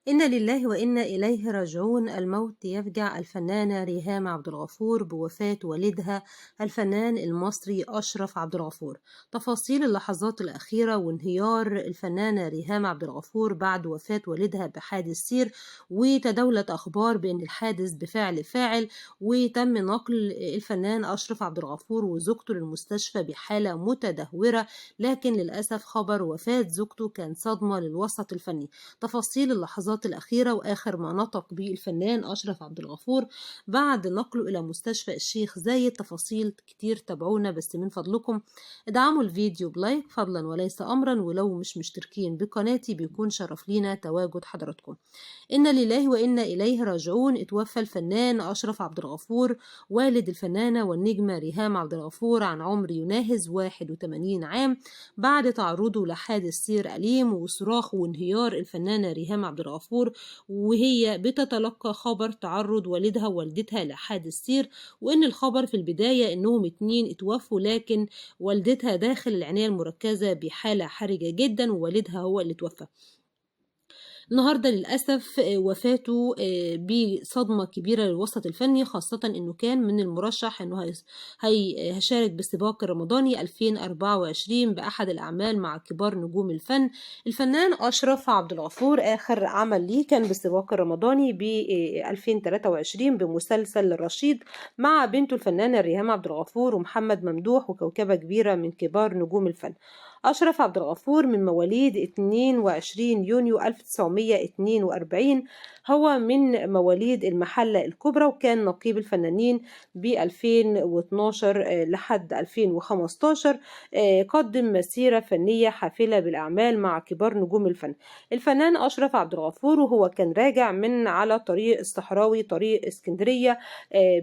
إنا لله وإنا إليه راجعون. الموت يفجع الفنانة ريهام عبد الغفور بوفاة والدها الفنان المصري أشرف عبد الغفور. تفاصيل اللحظات الأخيرة وانهيار الفنانة ريهام عبد الغفور بعد وفاة والدها بحادث سير، وتداولت أخبار بأن الحادث بفعل فاعل، وتم نقل الفنان أشرف عبد الغفور وزوجته للمستشفى بحالة متدهورة، لكن للأسف خبر وفاة زوجته كان صدمة للوسط الفني. تفاصيل اللحظات الأخيرة وآخر ما نطق به الفنان أشرف عبد الغفور بعد نقله إلى مستشفى الشيخ زايد. تفاصيل كتير، تابعونا بس من فضلكم ادعموا الفيديو بلايك فضلا وليس أمرا، ولو مش مشتركين بقناتي بيكون شرف لينا تواجد حضراتكم. إنا لله وإنا إليه راجعون. اتوفى الفنان أشرف عبد الغفور والد الفنانة والنجمة ريهام عبد الغفور عن عمر يناهز 81 عام بعد تعرضه لحادث سير أليم وصراخ وانهيار الفنانة ريهام عبد الغفور وهي بتتلقى خبر تعرض والدها ووالدتها لحادث سير، وإن الخبر في البداية إنهم 2 اتوفوا، لكن والدتها داخل العناية المركزة بحالة حرجة جدا ووالدها هو اللي توفى. النهارده للأسف وفاته بصدمة كبيرة للوسط الفني، خاصة إنه كان من المرشح إنه هيشارك بالسباق الرمضاني 2024 بأحد الأعمال مع كبار نجوم الفن. الفنان أشرف عبد الغفور آخر عمل ليه كان بالسباق الرمضاني ب 2023 بمسلسل الرشيد مع بنته الفنانة ريهام عبد الغفور ومحمد ممدوح وكوكبة كبيرة من كبار نجوم الفن. أشرف عبد الغفور من مواليد 22 يونيو 1942، هو من مواليد المحلة الكبرى، وكان نقيب الفنانين ب 2012 لحد 2015. قدم مسيرة فنية حافلة بالأعمال مع كبار نجوم الفن. الفنان أشرف عبد الغفور وهو كان راجع من على طريق الصحراوي، طريق اسكندرية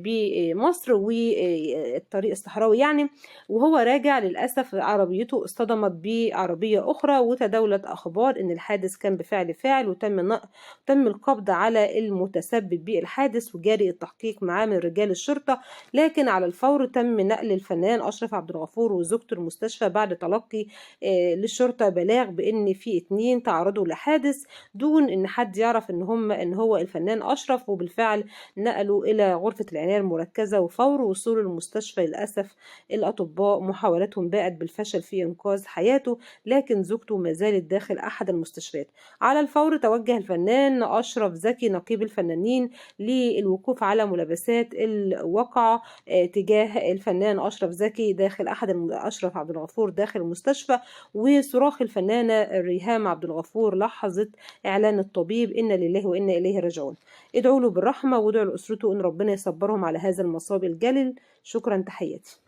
بمصر، والطريق الصحراوي يعني، وهو راجع للأسف عربيته اصطدمت بعربية أخرى، وتداولت أخبار إن الحادث كان بفعل فاعل، وتم القبض على المتسبب بالحادث وجاري التحقيق معاه من رجال الشرطة. لكن على الفور تم نقل الفنان أشرف عبد الغفور وزوجته المستشفى بعد تلقي للشرطة بلاغ بإن في 2 تعرضوا لحادث دون إن حد يعرف إن هو الفنان أشرف، وبالفعل نقلوا إلى غرفة العناية المركزة. وفور وصوله المستشفى للأسف الأطباء محاولتهم باءت بالفشل في إنقاذ حياته، لكن زوجته ما زالت داخل أحد المستشفيات. على الفور توجه الفنان أشرف زكي نقيب الفنانين للوقوف على ملابسات الواقعة تجاه الفنان أشرف زكي داخل أشرف عبد الغفور داخل المستشفى، وصراخ الفنانة ريهام عبد الغفور لحظة إعلان الطبيب إنا لله وإنا إليه راجعون. ادعوا له بالرحمة وادعوا لأسرته إن ربنا يصبرهم على هذا المصاب الجلل. شكرا، تحياتي.